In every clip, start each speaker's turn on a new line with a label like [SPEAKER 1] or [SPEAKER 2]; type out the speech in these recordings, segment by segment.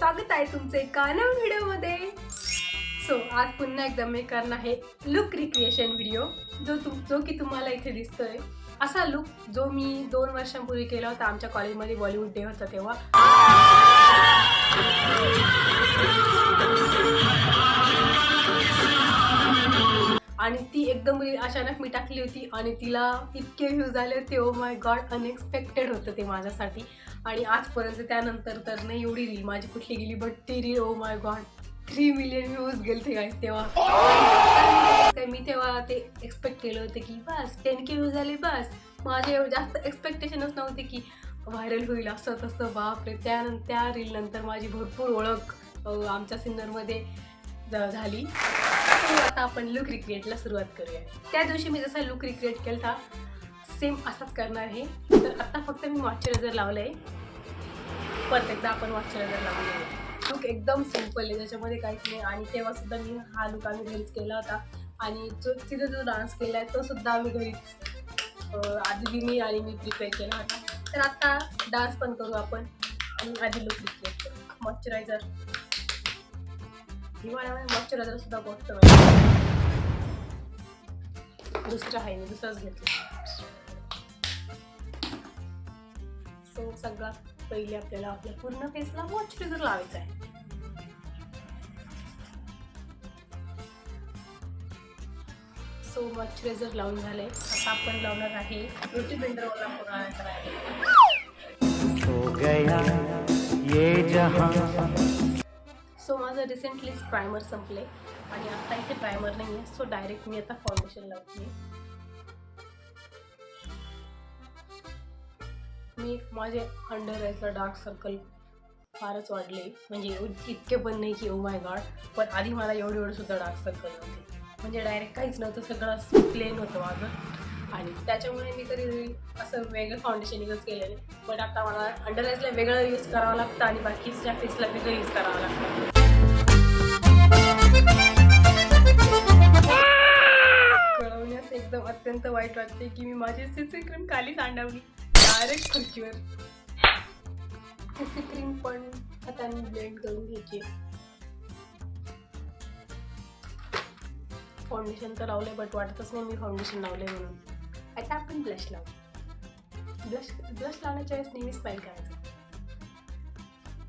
[SPEAKER 1] स्वागत आहे तुमचे एका नवीन व्हिडिओमध्ये। सो आज पुन्हा एकदा मी करणार आहे लुक रिक्रिएशन व्हिडिओ, जो की तुम्हाला इथे दिसतोय असा लुक जो मी 2 वर्षांपूर्वी केला होता आमच्या कॉलेजमध्ये बॉलिवूड डे होता तेव्हा। आणि ती एकदम अचानक मी टाकली होती आणि तिला इतके व्ह्यूज आले होते। ओ माय गॉड, अनएक्सपेक्टेड होतं ते माझ्यासाठी। आणि आजपर्यंत त्यानंतर तर नाही एवढी रील माझी कुठली गेली, बट ती reel oh my God 3 million views गेलते गाईस तेव्हा। मी तेव्हा ते एक्सपेक्ट केलं होतं की बस 10K व्ह्यूज आले, बस माझे जास्त एक्सपेक्टेशनच नव्हते की व्हायरल होईल असं तसं। बापरे, त्या रील नंतर माझी भरपूर ओळख आमच्या सिन्नरमध्ये झाली। आता आपण लुक रिक्रिएटला सुरुवात करूया। त्या दिवशी मी जसा लुक रिक्रिएट केला सेम असाच करणार आहे। तर आता फक्त मी मॉइश्चरायझर लावलंय, परत एकदा आपण मॉइश्चरायझर लावूया। लुक एकदम सिंपल आहे, त्याच्यामध्ये काहीच नाही। आणि तेव्हा सुद्धा मी हा लुक आम्ही घरीच केला होता आणि तिथे जो डान्स केला आहे तो सुद्धा आम्ही घरीच आधी मी प्रिपेअर केला होता। तर आता डान्स पण करू आपण आणि आधी लुक रिक्रिएट करू। मॉइश्चरायझर मॉइश्चरायझर सुद्धा गोष्ट दुसरं आहे, मी दुसरंच घेतलं। सो सगळ्यात पहिले आपल्याला आपल्या पूर्ण फेसला मॉइश्चरायझर लावायचं आहे। सो मॉइश्चरायझर लावून झालंय, आता आपण लावणार आहे ब्युटी ब्लेंडर वाला मॉइश्चरायझर आहे। सो माझं रिसेंटली प्रायमर संपले आणि आता इथे प्रायमर नाही आहे, सो डायरेक्ट मी आता फाउंडेशन लावते। मी माझे अंडर आयचा डार्क सर्कल फारच वाढले, म्हणजे इतके पण नाही की ओ माय गॉड, पण आधी मला एवढे सुद्धा डार्क सर्कल नव्हते, म्हणजे डायरेक्ट काहीच नव्हतं, सगळं प्लेन होतं माझं। आणि त्याच्यामुळे मी कधी असं वेगळं फाउंडेशन यूज केलं नाही, पण आता मला अंडर आयजला वेगळं यूज करावं लागतं आणि बाकीच्या फेसला वेगळं यूज करावं लागतं। कळवण्यास एकदम अत्यंत वाईट वाटते की मी माझी सीसी क्रीम खाली सांडवली डायरेक्ट खुर्चीवर। सीसी क्रीम पण हाताने ब्लेंड करून घ्यायची। फाउंडेशन तर लावलंय, बट वाटतच नाही मी फाउंडेशन लावलंय म्हणून। आता आपण ब्लश लावू। ब्लश लावण्याच्या वेळेस नेहमी स्माइल करायचं।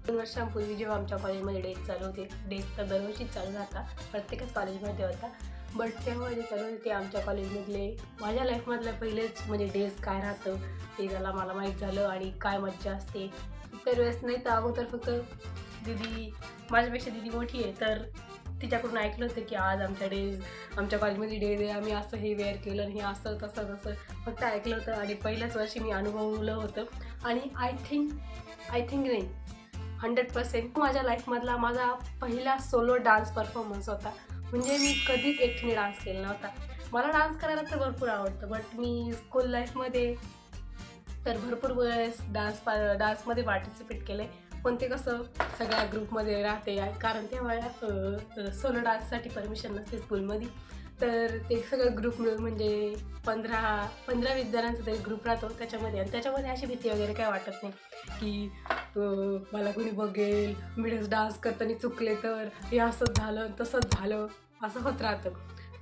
[SPEAKER 1] 2 वर्षांपूर्वी जेव्हा आमच्या कॉलेजमध्ये डेज चालू होते, डेज तर दरवर्षीच चालू राहता, प्रत्येकच कॉलेजमध्ये होता, बट तेव्हा जे चालू होते आमच्या कॉलेजमधले माझ्या लाईफमधलं पहिलेच म्हणजे डेज काय राहतं ते त्याला मला माहीत झालं आणि काय मज्जा असते। इतर वेळेस नाही तर अगोदर फक्त दीदी, माझ्यापेक्षा दीदी मोठी आहे, तर तिच्याकडून ऐकलं होतं की आज आमच्या कॉलेजमध्ये डेज आहे, आम्ही असं हे वेअर केलं आणि हे असं तसं फक्त ऐकलं होतं आणि पहिल्याच वर्षी मी अनुभवलं होतं। आणि आय थिंक नाही 100% माझ्या लाईफमधला माझा पहिला सोलो डान्स परफॉर्मन्स होता। म्हणजे मी कधीच एकटीने डान्स केला नव्हता। मला डान्स करायला तर भरपूर आवडतं, बट मी स्कूल लाईफमध्ये तर भरपूर वेळेस डान्समध्ये पार्टिसिपेट केले, पण ते कसं सगळ्या ग्रुपमध्ये राहते, कारण तेव्हा सोलो डान्ससाठी परमिशन नसते स्कूलमध्ये। तर ते सगळं ग्रुप मिळून म्हणजे 15-20 जणांचा तरी ग्रुप राहतो त्याच्यामध्ये, आणि त्याच्यामध्ये अशी भीती वगैरे काय वाटत नाही की मला कोणी बघेल, मी डान्स करताना चुकले तर हे असंच झालं तसंच झालं असं होत राहतं,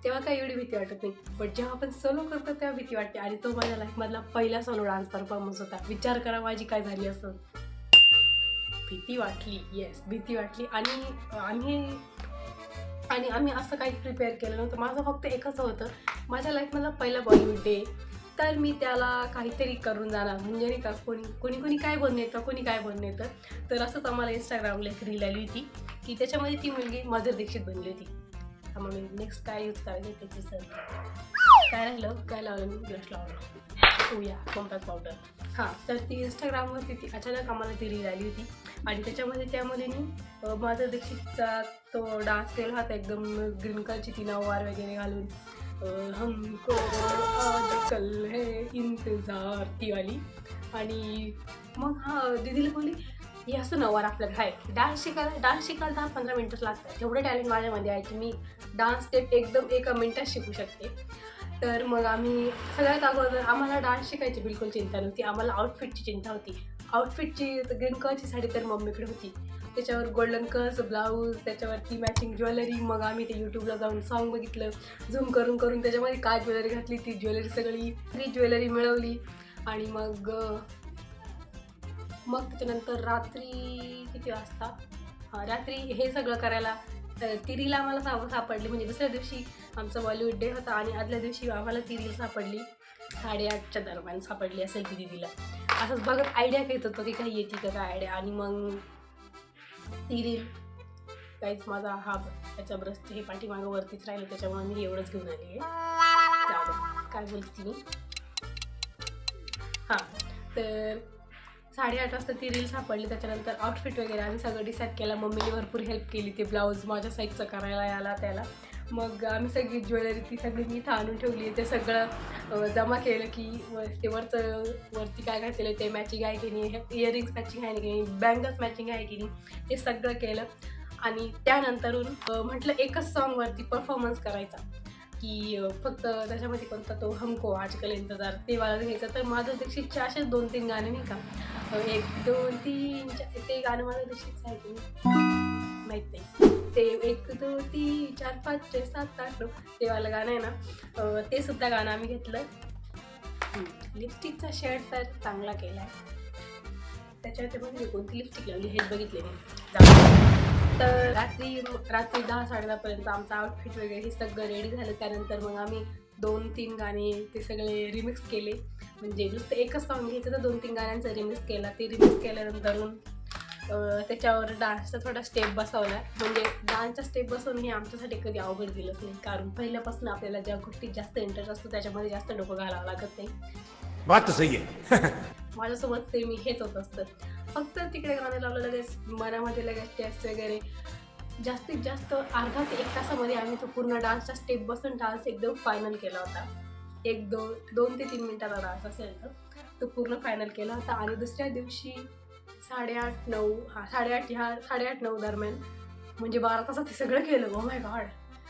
[SPEAKER 1] तेव्हा काही एवढी भीती वाटत नाही। बट जेव्हा आपण सोलो करतो तेव्हा भीती वाटते, आणि तो माझ्या लाईफमधला पहिला सोलो डान्स परफॉर्मन्स होता। विचार करा माझी काय झाली असं, भीती वाटली, येस भीती वाटली। आणि आम्ही असं काही प्रिपेअर केलं नव्हतं, माझं फक्त एकच होतं, माझ्या लाईफमधला पहिला बॉलिवूड डे, तर मी त्याला काहीतरी करून जाणार, म्हणजे नाही का कोणी काय बनवून येतं, कोणी काय बनवून येतं। तर असंच आम्हाला इंस्टाग्रामला एक रील आली होती की त्याच्यामध्ये ती मुलगी माधुरी दीक्षित बनली होती। त्यामुळे नेक्स्ट काय यूज करायचं त्याची सर काय राहिलं, काय लावलं मी, ब्लश लावलं, या कॉम्पॅक्ट पावडर। हां, तर ती इंस्टाग्रामवरती ती अचानक आम्हाला ती रील आली होती आणि त्याच्यामध्ये त्या मुलीने माधुरी दीक्षितचा तो डान्स केला होता, एकदम ग्रीन कलरची ती नऊवार वगैरे घालून, हमको आज कल है इंतजार ती वाली। आणि मग दीदीला बोलली हे असं नऊवार आपल्याला आहे, डान्स शिकायला 10-15 मिनटंच लागतात, तेवढं टॅलेंट माझ्यामध्ये आहे की मी डान्स स्टेप एकदम 1 मिनिटात शिकू शकते। तर मग आम्ही सगळ्यात अगोदर आम्हाला डान्स शिकायची बिलकुल चिंता नव्हती, आम्हाला आउटफिटची चिंता होती। आउटफिटची ग्रीन कलरची साडी तर मम्मीकडे होती, त्याच्यावर गोल्डन कलरचं ब्लाऊज, त्याच्यावरती मॅचिंग ज्वेलरी. मग आम्ही ते यूट्यूबला जाऊन सॉन्ग बघितलं, झूम करून करून त्याच्यामध्ये काय ज्वेलरी घातली ती ज्वेलरी सगळी ज्वेलरी मिळवली. आणि मग त्याच्यानंतर रात्री किती वाजता रात्री हे सगळं करायला ती रील आम्हाला सापडली. म्हणजे दुसऱ्या दिवशी आमचा बॉलिवूड डे होता आणि आदल्या दिवशी आम्हाला ती रील सापडली 8:30च्या दरम्यान सापडली असेल ती दीदीला. असंच बघत आयडिया घेत होतो की काही येते का काय आयडिया. आणि मग ती रील काहीच माझा त्याच्या ब्रश हे पाठीमागं वरतीच राहिलं, त्याच्यामुळे मी एवढंच घेऊन आली आहे. काय बोलते मी तर 8:30 वाजता ती रील सापडली. त्याच्यानंतर आउटफिट वगैरे आम्ही सगळं डिसाईड केला. मम्मीने भरपूर हेल्प केली ते ब्लाऊज माझ्या साईजचं करायला याला त्याला. मग आम्ही सगळी ज्वेलरी ती सगळी मी इथं आणून ठेवली. ते सगळं जमा केलं की ते वरती काय घातलेलं ते मॅचिंग आहे की नाही, इयरिंग्स मॅचिंग आहे की नाही, बँगल्स मॅचिंग आहे की नाही, ते सगळं केलं. आणि त्यानंतरून म्हटलं एकच सॉन्गवरती परफॉर्मन्स करायचा की फक्त त्याच्यामध्ये कोणता तो हमको आजकल इंतजार ते वाला घ्यायचं. तर माधुरी दीक्षितचे असेच 2-3 गाणे नाही का, 1 2 3 ते गाणं माधुरी दीक्षितचं आहे की माहीत नाही, ते 1 2 3 4 5 6 7 8 9 ते वालं गाणं आहे ना, ते सुद्धा गाणं आम्ही घेतलं. लिपस्टिकचा शेड तर चांगला केला आहे, त्याच्यावर बघितली कोणती लिपस्टिक लावली हेच बघितले मी. तर रात्री 10-10:30पर्यंत आमचं आउटफिट वगैरे हे सगळं रेडी झालं. त्यानंतर मग आम्ही 2-3 गाणे ते सगळे रिमिक्स केले. म्हणजे नुसतं एकच सॉन्ग घ्यायचं तर 2-3 गाण्यांचं रिमिक्स केला. ते रिमिक्स केल्यानंतरून त्याच्यावर डान्सचा थोडा स्टेप बसवला. म्हणजे डान्सचा स्टेप बसवून हे आमच्यासाठी कधी अवघड गेलंच नाही, कारण पहिल्यापासून आपल्याला ज्या गोष्टीत जास्त इंटरेस्ट असतो त्याच्यामध्ये जास्त डोकं घालावं लागत नाही.
[SPEAKER 2] बात सही आहे.
[SPEAKER 1] माझ्यासोबत सेम हेच होत असतं. फक्त तिकडे गाणं लावलं, लगेच मनामध्ये लगेच टेस्ट वगैरे. जास्तीत जास्त अर्धा ते 1 तासामध्ये आम्ही तो पूर्ण डान्सचा स्टेप बसून डान्स एकदम फायनल केला होता. 2 ते 3 मिनिटाचा डान्स असेल तर तो पूर्ण फायनल केला होता. आणि दुसऱ्या दिवशी 8:30-9 दरम्यान, म्हणजे 12 तासात हे सगळं केलं. Oh my God.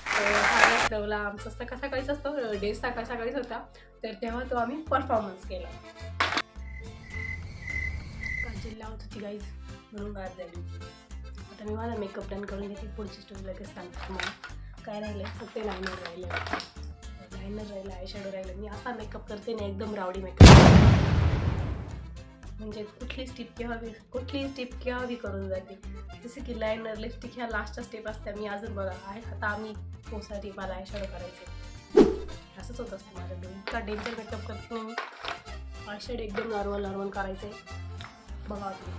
[SPEAKER 1] 8:30-9ला आमचा सकाळीच असतो, डे सकाळीच होता. तर तेव्हा तो आम्ही परफॉर्मन्स केला. काजल लावत होती गाईज म्हणून गात झाली होती. आता मी माझा मेकअप डन करून घेते, पुढची स्टोरी लगेच सांगते तुम्हाला. काय राहिलं फक्त लायनर राहिलं, आयशॅडो राहिलं. मी असा मेकअप करते ना, एकदम रावडी मेकअप, म्हणजे कुठली स्टेप केव्हा बी करून जाते. जसं की लायनर, लिपस्टिक ह्या लास्टच्या स्टेप असत्या. मी अजून बघा आता आम्ही पोसाठी मला आयशॅडो करायचे, असंच होत असतं माझ्याकडे. इतका डेंजर मेकअप करते मी. आयशॅडो एकदम नॉर्मल करायचं आहे. बघा तुम्ही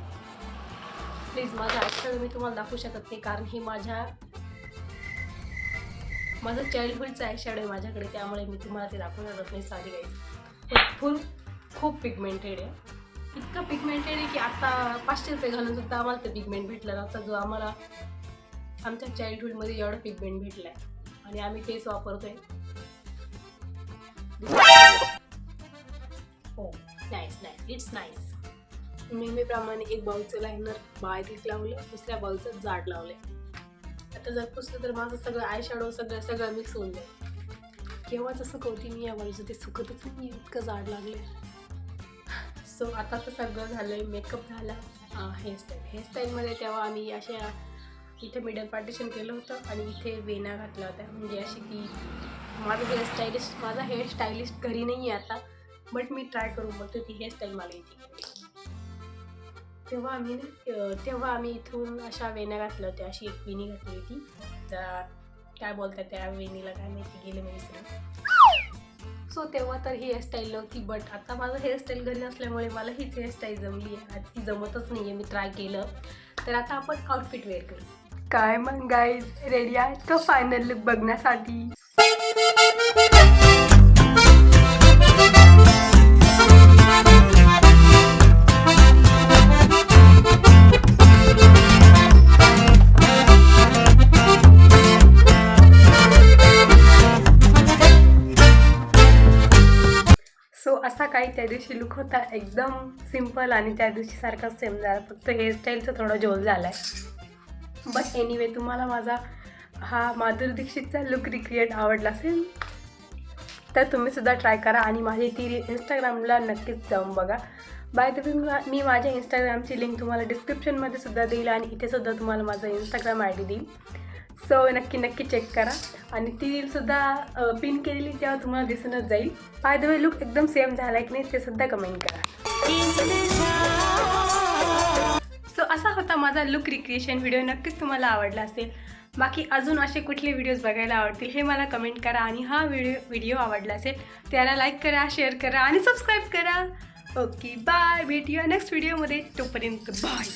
[SPEAKER 1] प्लीज. माझा आयशॅडो मी तुम्हाला दाखवू शकत नाही, कारण हे माझं चाइल्डहुडचं आयशॅडो आहे माझ्याकडे, त्यामुळे मी तुम्हाला ते दाखवू शकत नाही. Sorry guys. खूप पिगमेंटेड आहे, इतकं पिगमेंटेड आहे की आता 500 रुपये घालून सुद्धा आम्हाला ते पिगमेंट भेटला नव्हता, जो आम्हाला आमच्या चाइल्डहुडमध्ये एवढं पिगमेंट भेटलं आहे आणि आम्ही तेच वापरतोय. हो, नाईस, इट्स नाईस. नेहमीप्रमाणे एक बाउलचं लायनर बारीक लावलं, दुसऱ्या बाउलचं जाड लावलं. आता जर पुसलं तर माझं सगळं आयशॅडो सगळं मिक्स होऊन जाईल. केव्हाच सुकवते मी या बाजूचं, ते सुकतच नाही, इतकं जाड लागलं. सो आता तर सगळं झालं आहे. मेकअप झाला. हेअरस्टाईलमध्ये तेव्हा आम्ही अशा इथे मिडल पार्टिशन केलं होतं आणि इथे वेण्या घातल्या होत्या. म्हणजे अशी की माझा हेअरस्टायलिस्ट घरी नाही आहे आता, बट मी ट्राय करून बघते ती हेअरस्टाईल मला येते. तेव्हा आम्ही इथून अशा वेण्या घातल्या होत्या. अशी एक वेणी घातली होती, तर काय बोलतात त्या वेणीला काय माहिती, गेले मी विसरून. सो तेव्हा तर ही हेअरस्टाईल नव्हती, बट आता माझं हेअरस्टाईल घरी असल्यामुळे मला हीच हेअरस्टाईल जमली आहे. ती जमतच नाही आहे, मी ट्राय केलं. तर आता आपण आउटफिट वेअर करू. काय मग गाईज, रेडी आहे तो फायनल लुक बघण्यासाठी? असा काही त्या दिवशी लुक होता, एकदम सिम्पल आणि त्या दिवशी सारखा सेम झाला, फक्त हेअरस्टाईलचं थोडा झोल झाला आहे. बट एनिवे, तुम्हाला माझा हा माधुरी दीक्षितचा लुक रिक्रिएट आवडला असेल तर तुम्ही सुद्धा ट्राय करा आणि माझी ती इंस्टाग्रामला नक्कीच जाऊन बघा. बाय द वे मी माझ्या इंस्टाग्रामची लिंक तुम्हाला डिस्क्रिप्शनमध्ये सुद्धा देईल आणि इथे सुद्धा तुम्हाला माझा इंस्टाग्राम आय डी देईल. सो नक्की चेक करा आणि ती रीलसुद्धा पिन केलेली तेव्हा तुम्हाला दिसूनच जाईल. बाय द वे लुक एकदम सेम झाला आहे की नाही ते सुद्धा कमेंट करा. सो असा होता माझा लुक रिक्रिएशन व्हिडिओ. नक्कीच तुम्हाला आवडला असेल. बाकी अजून असे कुठले व्हिडिओज बघायला आवडतील हे मला कमेंट करा आणि हा व्हिडिओ आवडला असेल त्याला लाईक करा, शेअर करा आणि सबस्क्राईब करा. ओके बाय, भेटूया नेक्स्ट व्हिडिओमध्ये. तोपर्यंत बाय.